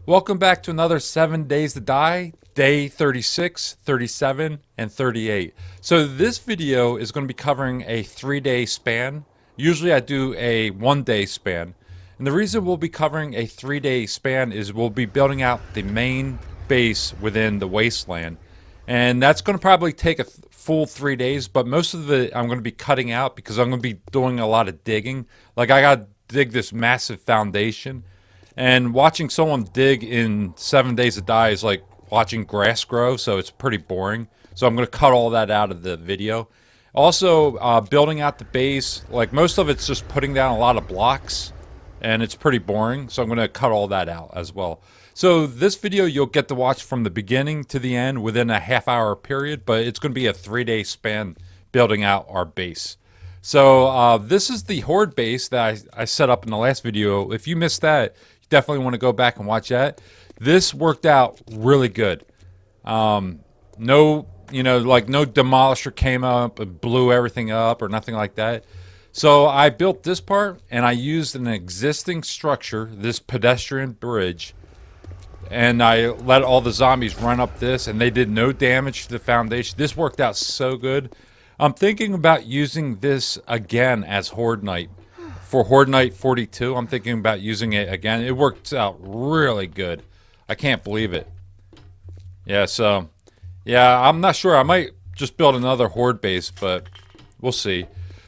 Welcome back to another 7 Days to Die, day 36, 37, and 38. So this video is going to be covering a 3-day span. Usually I do a 1-day span. And the reason we'll be covering a 3-day span is we'll be building out the main base within the Wasteland. And that's going to probably take a full 3 days, but most of it I'm going to be cutting out because I'm going to be doing a lot of digging. Like I got to dig this massive foundation. And watching someone dig in 7 Days to Die is like watching grass grow, so it's pretty boring. So I'm going to cut all that out of the video. Also, building out the base, like most of it's just putting down a lot of blocks, and it's pretty boring. So I'm going to cut all that out as well. So this video you'll get to watch from the beginning to the end within a half-hour period, but it's going to be a 3-day span building out our base. So this is the Horde base that I set up in the last video. If you missed that, definitely want to go back and watch that. This worked out really good. No demolisher came up and blew everything up or nothing like that. So I built this part and I used an existing structure, this pedestrian bridge, and I let all the zombies run up this and they did no damage to the foundation. This worked out so good. I'm thinking about using this again as Horde Night. For Horde Night 42, I'm thinking about using it again. It worked out really good. I can't believe it. Yeah, so, yeah, I'm not sure. I might just build another Horde base, but we'll see.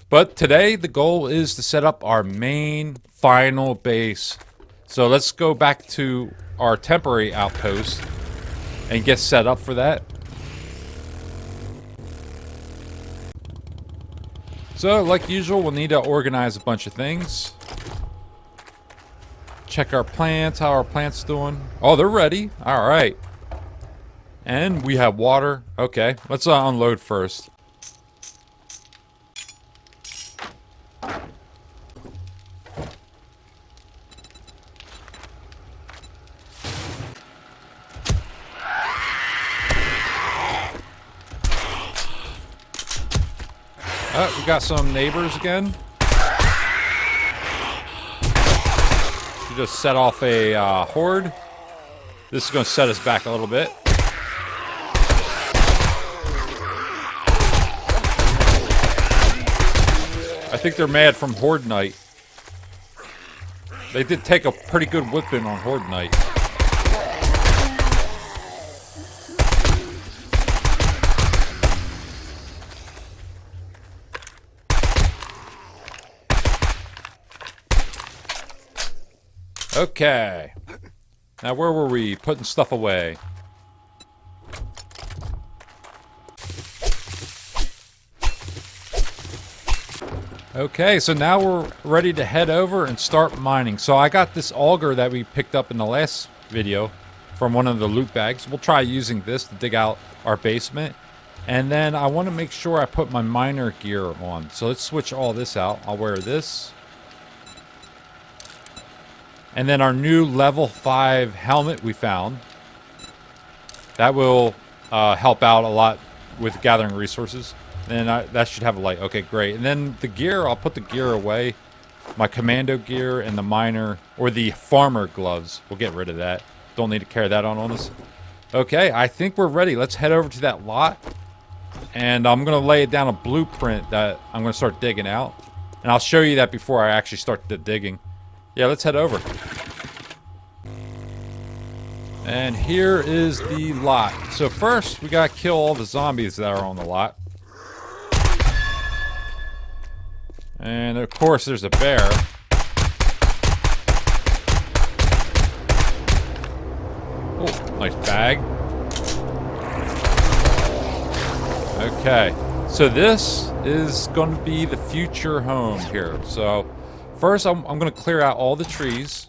But today, the goal is to set up our main final base. So let's go back to our temporary outpost and get set up for that. So, like usual, we'll need to organize a bunch of things. Check our plants, how our plants doing. Oh, they're ready. All right. And we have water. Okay, let's unload first. We got some neighbors again. We just set off a horde. This is going to set us back a little bit. I think they're mad from Horde Night. They did take a pretty good whipping on Horde Night. Okay. Now where were we? Putting stuff away. Okay, so now we're ready to head over and start mining. So I got this auger that we picked up in the last video from one of the loot bags. We'll try using this to dig out our basement. And then I want to make sure I put my miner gear on. So let's switch all this out. I'll wear this. And then our new level 5 helmet we found. That will help out a lot with gathering resources. And that should have a light. Okay, great. And then the gear, I'll put the gear away. My commando gear and the miner, or the farmer gloves. We'll get rid of that. Don't need to carry that on us. Okay, I think we're ready. Let's head over to that lot. And I'm going to lay down a blueprint that I'm going to start digging out. And I'll show you that before I actually start the digging. Yeah, let's head over. And here is the lot. So first, we gotta kill all the zombies that are on the lot. And of course, there's a bear. Oh, nice bag. Okay, so this is going to be the future home here. So first, I'm going to clear out all the trees.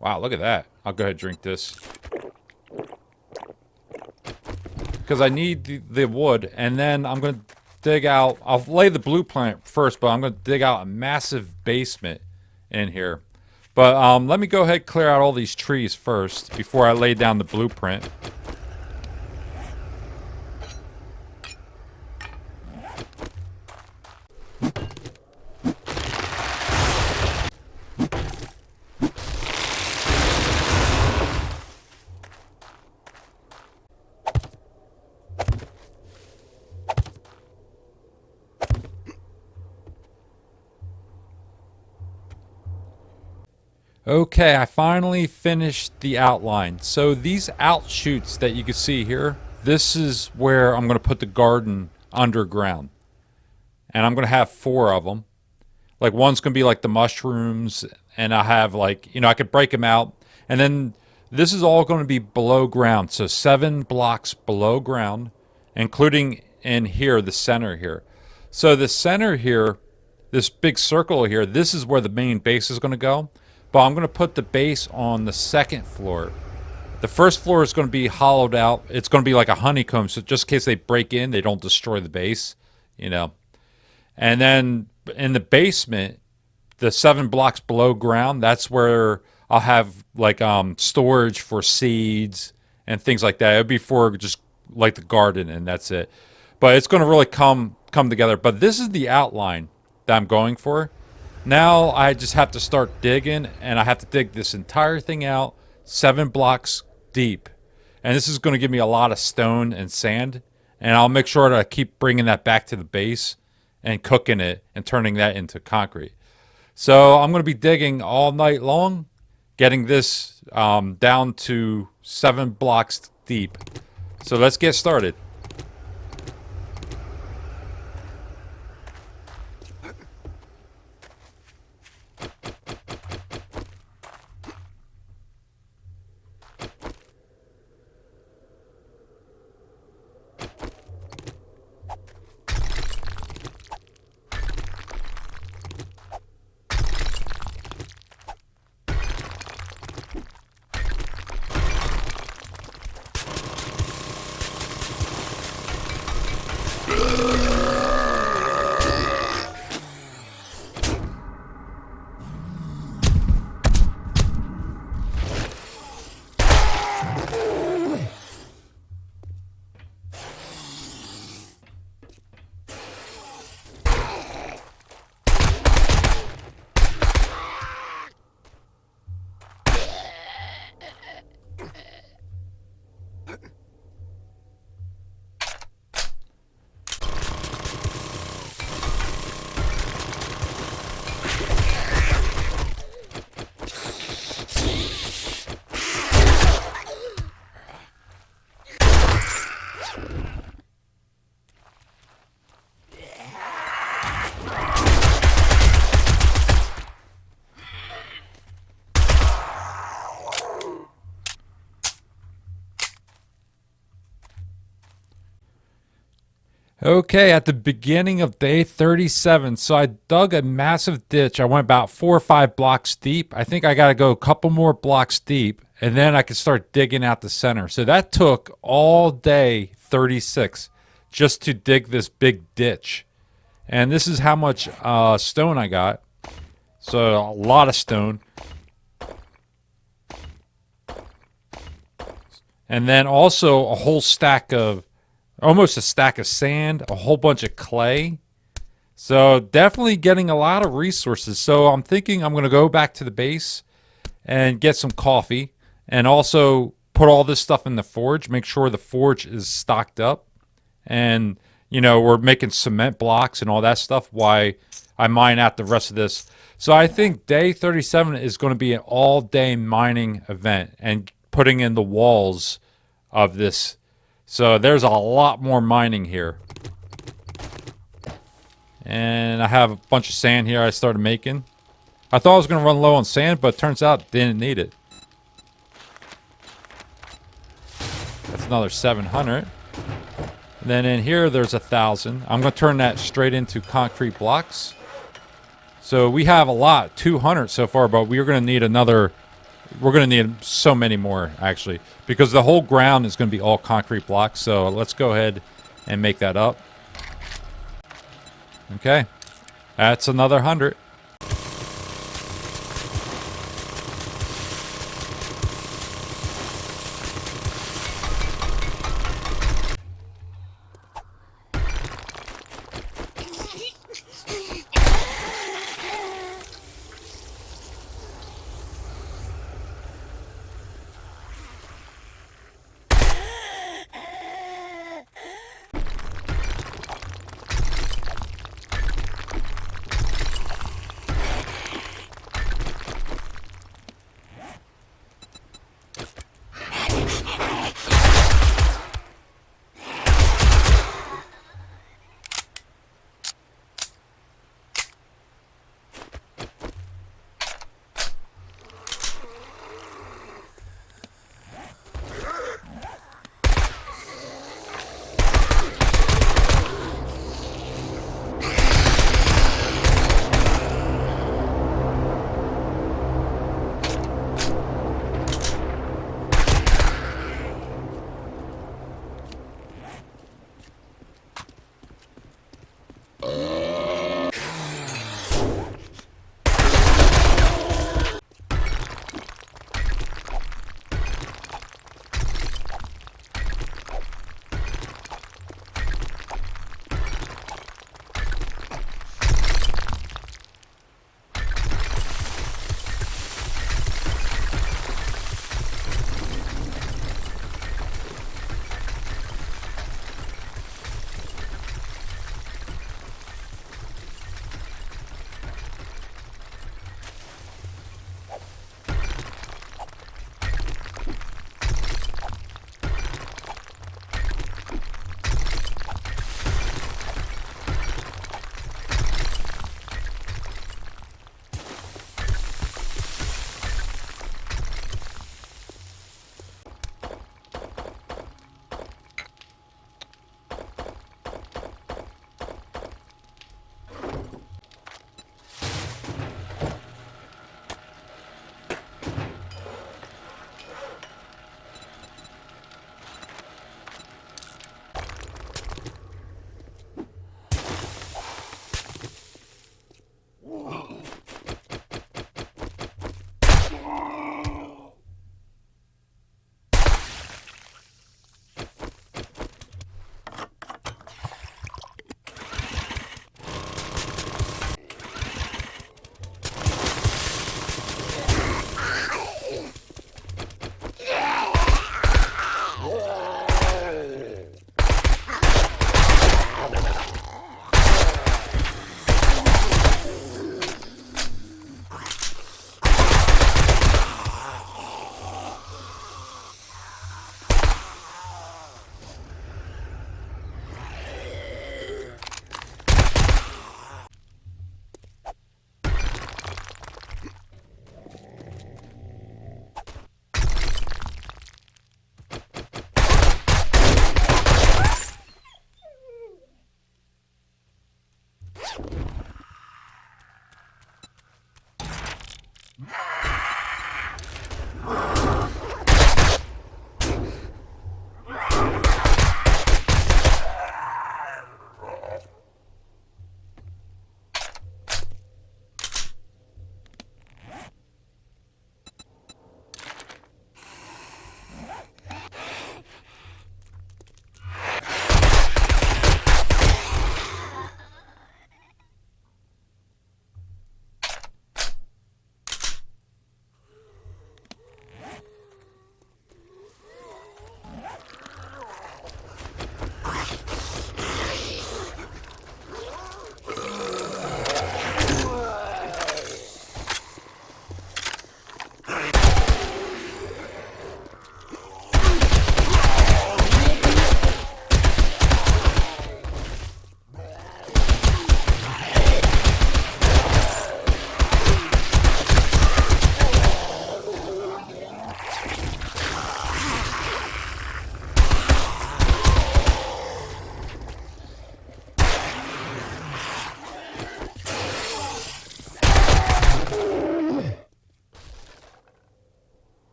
Wow, look at that. I'll go ahead and drink this. Because I need the wood. And then I'm going to dig out... I'll lay the blueprint first, but I'm going to dig out a massive basement in here. But let me go ahead and clear out all these trees first before I lay down the blueprint. Okay, I finally finished the outline. So these outshoots that you can see here, this is where I'm going to put the garden underground. And I'm going to have 4 of them. Like one's going to be like the mushrooms, and I have like, I could break them out. And then this is all going to be below ground. So 7 blocks below ground, including in here, the center here. So the center here, this big circle here, this is where the main base is going to go. But I'm going to put the base on the 2nd floor. The 1st floor is going to be hollowed out. It's going to be like a honeycomb, so just in case they break in, they don't destroy the base, you know. And then in the basement, the 7 blocks below ground, that's where I'll have like storage for seeds and things like that. It'll be for just like the garden, and that's it. But it's going to really come together. But this is the outline that I'm going for. Now I just have to start digging, and I have to dig this entire thing out 7 blocks deep. And this is going to give me a lot of stone and sand, and I'll make sure that I keep bringing that back to the base and cooking it and turning that into concrete. So I'm going to be digging all night long, getting this down to 7 blocks deep. So let's get started. Okay, at the beginning of day 37, so I dug a massive ditch. I went about 4 or 5 blocks deep. I think I got to go a couple more blocks deep, and then I could start digging out the center. So that took all day 36 just to dig this big ditch. And this is how much stone I got. So a lot of stone. And then also a whole stack of almost a stack of sand, a whole bunch of clay. So definitely getting a lot of resources. So I'm thinking I'm going to go back to the base and get some coffee, and also put all this stuff in the forge, make sure the forge is stocked up. And, we're making cement blocks and all that stuff while I mine out the rest of this. So I think day 37 is going to be an all-day mining event and putting in the walls of this. So there's a lot more mining here. And I have a bunch of sand here I started making. I thought I was going to run low on sand, but it turns out didn't need it. That's another 700. And then in here there's 1,000. I'm going to turn that straight into concrete blocks. So we have a lot, 200 so far, but we're going to need another. We're going to need so many more, actually, because the whole ground is going to be all concrete blocks. So let's go ahead and make that up. Okay. That's another 100.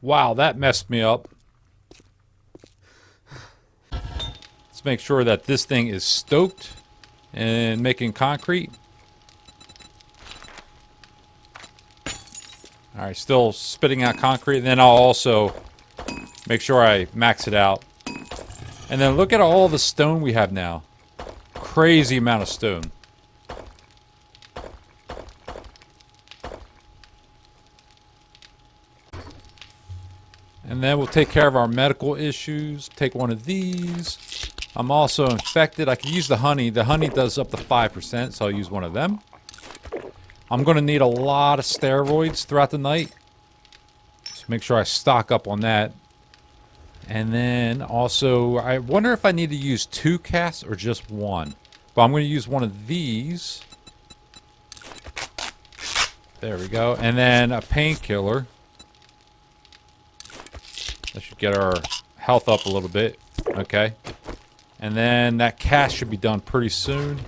Wow, that messed me up. Let's make sure that this thing is stoked and making concrete. All right, still spitting out concrete. And then I'll also make sure I max it out. And then look at all the stone we have now. Crazy amount of stone. And then we'll take care of our medical issues. Take one of these. I'm also infected. I can use the honey. The honey does up to 5%, so I'll use one of them. I'm going to need a lot of steroids throughout the night. So make sure I stock up on that. And then also, I wonder if I need to use 2 casts or just 1. But I'm going to use one of these. There we go. And then a painkiller. That should get our health up a little bit. Okay. And then that cast should be done pretty soon.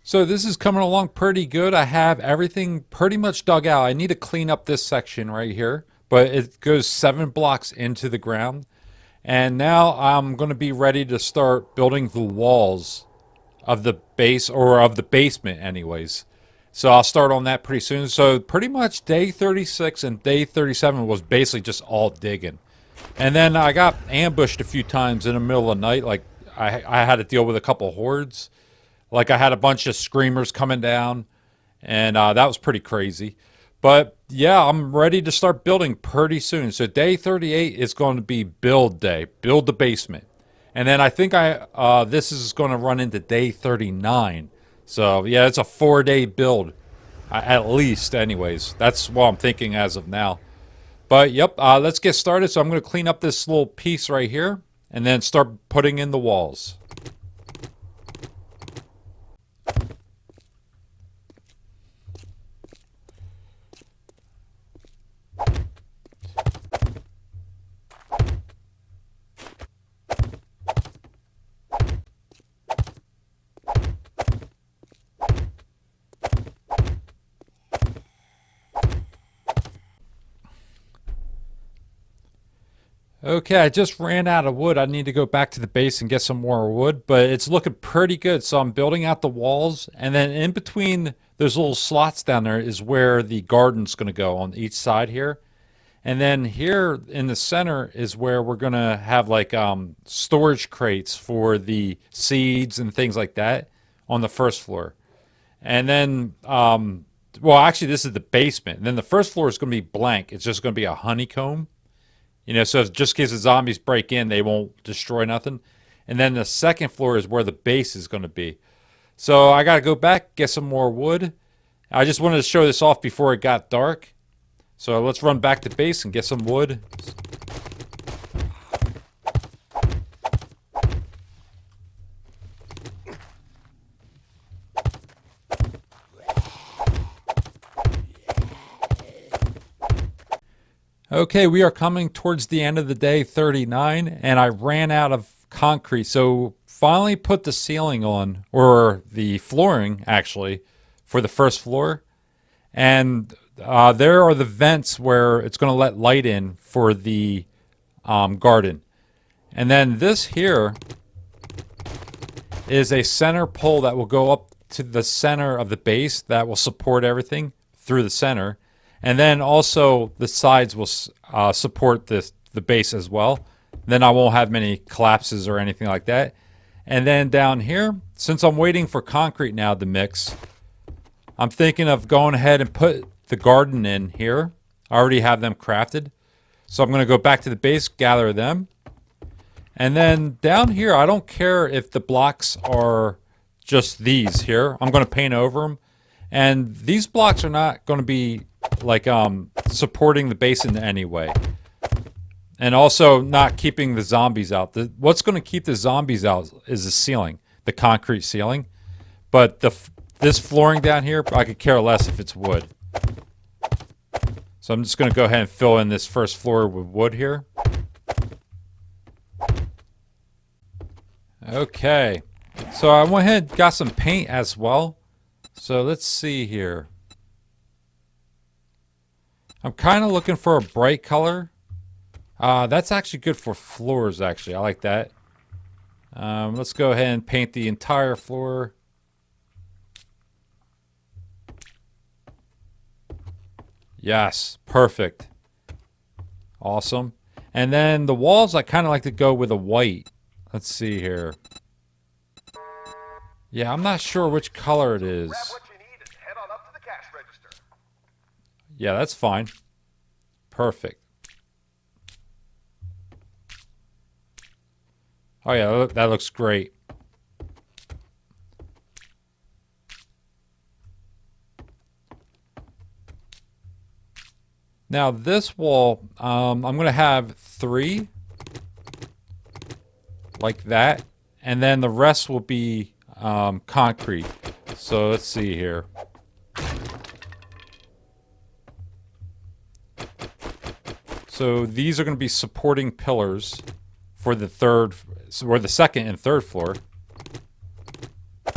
So this is coming along pretty good. I have everything pretty much dug out. I need to clean up this section right here. But it goes 7 blocks into the ground. And now I'm going to be ready to start building the walls of the base, or of the basement anyways. So I'll start on that pretty soon. So pretty much day 36 and day 37 was basically just all digging. And then I got ambushed a few times in the middle of the night. Like I had to deal with a couple hordes. Like I had a bunch of screamers coming down. And that was pretty crazy. But yeah, I'm ready to start building pretty soon. So day 38 is going to be build day. Build the basement. And then I think this is going to run into day 39. So yeah, it's a 4-day build. At least anyways. That's what I'm thinking as of now. But yep, let's get started. So I'm going to clean up this little piece right here. And then start putting in the walls. Okay, I just ran out of wood. I need to go back to the base and get some more wood, but it's looking pretty good. So I'm building out the walls, and then in between those little slots down there is where the garden's going to go on each side here. And then here in the center is where we're going to have like storage crates for the seeds and things like that on the first floor. And then, well, actually this is the basement. And then the first floor is going to be blank. It's just going to be a honeycomb. You know, so if just in case the zombies break in, they won't destroy nothing. And then the second floor is where the base is going to be. So I got to go back, get some more wood. I just wanted to show this off before it got dark. So let's run back to base and get some wood. Okay, we are coming towards the end of the day 39, and I ran out of concrete. So finally put the ceiling on, or the flooring actually, for the first floor. And there are the vents where it's going to let light in for the garden. And then this here is a center pole that will go up to the center of the base that will support everything through the center. And then also the sides will support the base as well. Then I won't have many collapses or anything like that. And then down here, since I'm waiting for concrete now to mix, I'm thinking of going ahead and put the garden in here. I already have them crafted. So I'm going to go back to the base, gather them. And then down here, I don't care if the blocks are just these here. I'm going to paint over them. And these blocks are not going to be like supporting the base in any way. And also not keeping the zombies out. What's going to keep the zombies out is the ceiling, the concrete ceiling. But this flooring down here, I could care less if it's wood. So I'm just going to go ahead and fill in this first floor with wood here. Okay. So I went ahead and got some paint as well. So let's see here. I'm kind of looking for a bright color. That's actually good for floors, actually. I like that. Let's go ahead and paint the entire floor. Yes, perfect. Awesome. And then the walls, I kind of like to go with a white. Let's see here. Yeah, I'm not sure which color it is. Grab what you need and head on up to the cash register. Yeah, that's fine. Perfect. Oh yeah, that looks great. Now this wall, I'm going to have 3 like that, and then the rest will be concrete. So let's see here. So these are going to be supporting pillars for the second and third floor.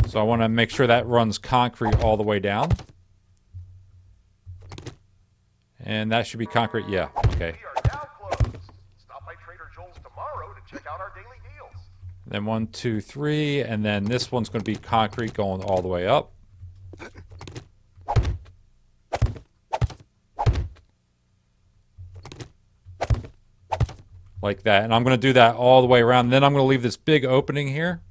So I want to make sure that runs concrete all the way down. And that should be concrete. Yeah, okay. We are now closed. Stop by Trader Joel's tomorrow to check out our daily deals. Then 1, 2, 3, and then this one's going to be concrete going all the way up. Like that. And I'm going to do that all the way around. Then I'm going to leave this big opening here.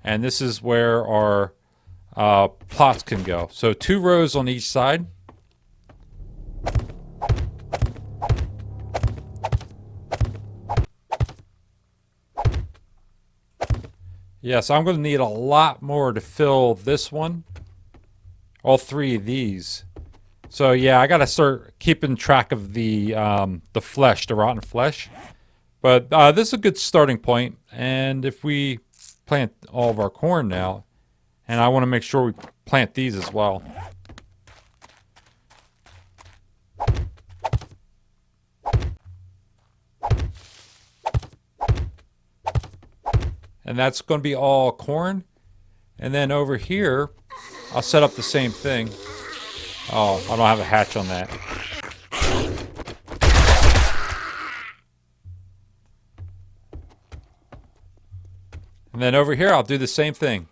And this is where our plots can go. So 2 rows on each side. Yeah, so I'm going to need a lot more to fill this one. All 3 of these. So yeah, I got to start keeping track of the flesh, the rotten flesh. But this is a good starting point. And if we plant all of our corn now, and I want to make sure we plant these as well. And that's going to be all corn. And then over here, I'll set up the same thing. Oh, I don't have a hatch on that. And then over here, I'll do the same thing.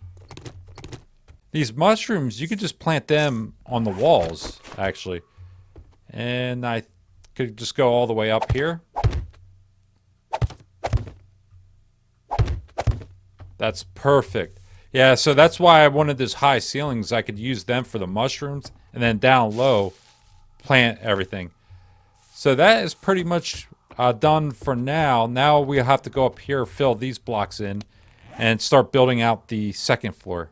These mushrooms, you could just plant them on the walls, actually. And I could just go all the way up here. That's perfect. Yeah, so that's why I wanted this high ceilings. I could use them for the mushrooms, and then down low, plant everything. So that is pretty much done for now. Now we have to go up here, fill these blocks in, and start building out the second floor.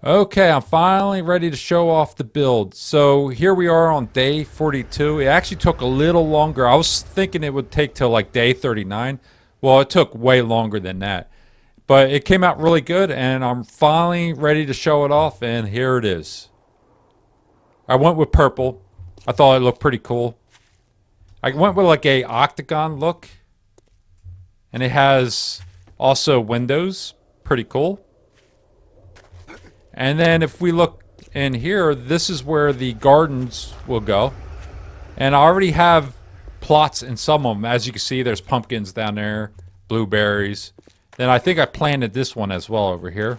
Okay, I'm finally ready to show off the build. So here we are on day 42. It actually took a little longer. I was thinking it would take till like day 39. Well, it took way longer than that. But it came out really good, and I'm finally ready to show it off, and here it is. I went with purple. I thought it looked pretty cool. I went with like a octagon look, and it has also windows. Pretty cool. And then if we look in here, this is where the gardens will go. And I already have plots in some of them. As you can see, there's pumpkins down there, blueberries. Then I think I planted this one as well over here.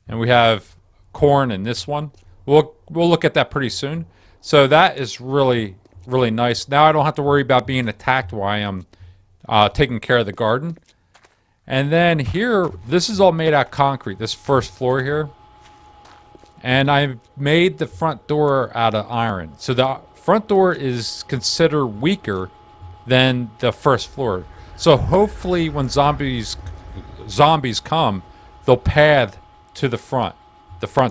And we have corn in this one. We'll look at that pretty soon. So that is really, really nice. Now I don't have to worry about being attacked while I'm taking care of the garden. And then here, this is all made out of concrete, this first floor here. And I made the front door out of iron. So the front door is considered weaker than the first floor. So hopefully when zombies come, they'll pad to the front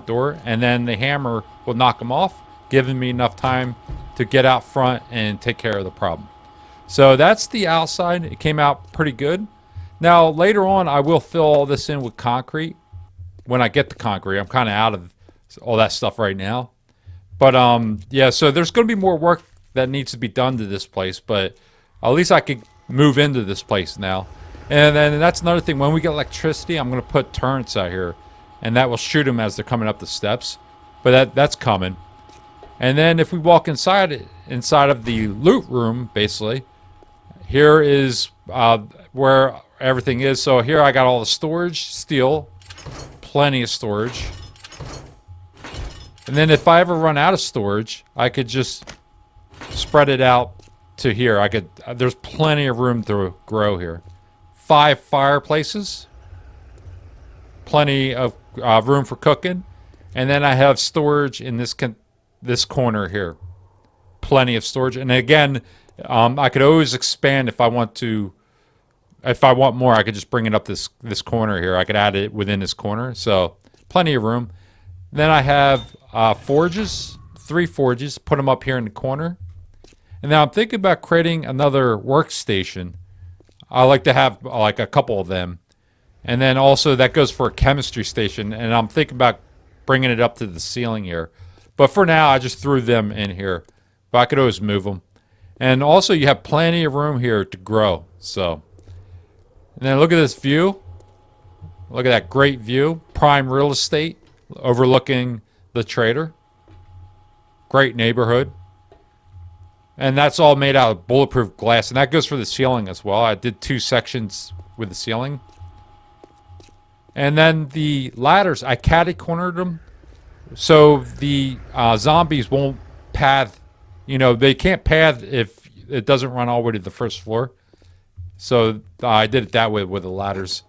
door, and then the hammer will knock them off, giving me enough time to get out front and take care of the problem. So that's the outside. It came out pretty good. Now, later on, I will fill all this in with concrete when I get the concrete. I'm kind of out of all that stuff right now. But, yeah, so there's going to be more work that needs to be done to this place. But at least I could move into this place now. And then that's another thing. When we get electricity, I'm going to put turrets out here. And that will shoot them as they're coming up the steps. But that's coming. And then if we walk inside of the loot room, basically, here is where everything is. So here I got all the storage, steel, plenty of storage. And then if I ever run out of storage, I could just spread it out to here. There's plenty of room to grow here. 5 fireplaces, plenty of room for cooking, and then I have storage in this corner here. Plenty of storage, and again, I could always expand if I want to. If I want more, I could just bring it up this corner here. I could add it within this corner. So plenty of room. Then I have forges, 3 forges. Put them up here in the corner. And now I'm thinking about creating another workstation. I like to have like a couple of them. And then also that goes for a chemistry station. And I'm thinking about bringing it up to the ceiling here. But for now, I just threw them in here. But I could always move them. And also you have plenty of room here to grow. So. And then look at this view. Look at that great view. Prime real estate overlooking the trader. Great neighborhood. And that's all made out of bulletproof glass. And that goes for the ceiling as well. I did 2 sections with the ceiling. And then the ladders, I catty-cornered them. So the zombies won't pad. You know, they can't pad if it doesn't run all the way to the first floor. So I did it that way with the ladders.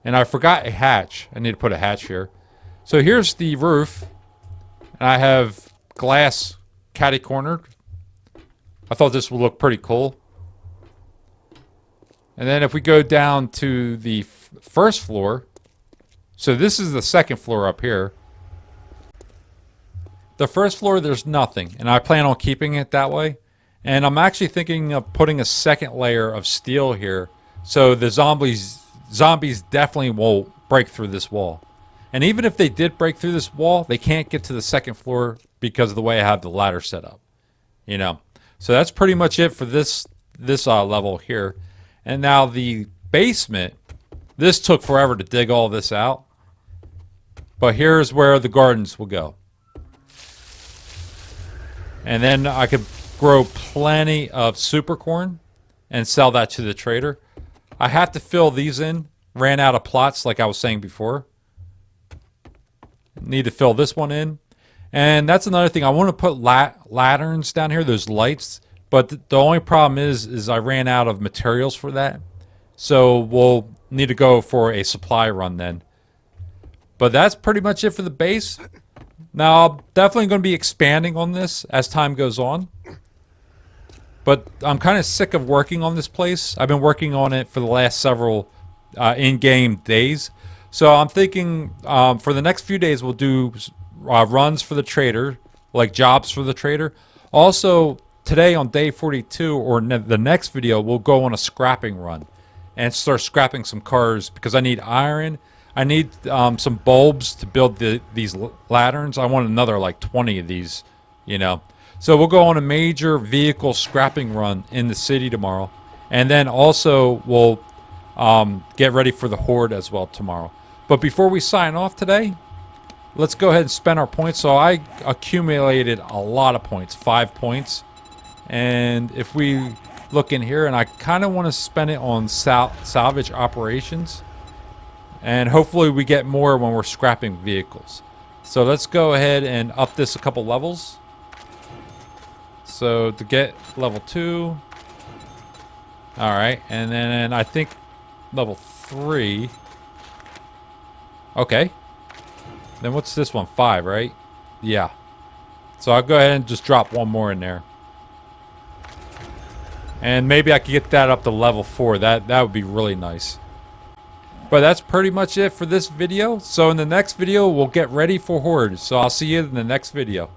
And I forgot a hatch. I need to put a hatch here. So here's the roof. And I have glass catty-cornered. I thought this would look pretty cool. And then if we go down to the first floor. So this is the second floor up here. The first floor, there's nothing. And I plan on keeping it that way. And I'm actually thinking of putting a second layer of steel here. So the zombies definitely won't break through this wall. And even if they did break through this wall, they can't get to the second floor because of the way I have the ladder set up. You know. So that's pretty much it for this level here. And now the basement, this took forever to dig all this out. But here's where the gardens will go. And then I could grow plenty of super corn and sell that to the trader. I have to fill these in. Ran out of plots like I was saying before. Need to fill this one in. And that's another thing. I want to put lanterns down here, those lights. But the only problem is I ran out of materials for that. So we'll need to go for a supply run then. But that's pretty much it for the base. Now, I'm definitely going to be expanding on this as time goes on. But I'm kind of sick of working on this place. I've been working on it for the last several in-game days. So I'm thinking for the next few days we'll do runs for the trader, like jobs for the trader. Also, today on day 42 or the next video, we'll go on a scrapping run and start scrapping some cars because I need iron. I need some bulbs to build these lanterns. I want another like 20 of these, you know. So we'll go on a major vehicle scrapping run in the city tomorrow. And then also we'll get ready for the horde as well tomorrow. But before we sign off today, let's go ahead and spend our points. So I accumulated a lot of points, 5 points. And if we look in here, and I kind of want to spend it on salvage operations. And hopefully we get more when we're scrapping vehicles. So let's go ahead and up this a couple levels. So to get level 2. Alright, and then I think level 3. Okay. Then what's this one? 5, right? Yeah. So I'll go ahead and just drop one more in there. And maybe I could get that up to level 4. That would be really nice. But that's pretty much it for this video. So in the next video, we'll get ready for Horde. So I'll see you in the next video.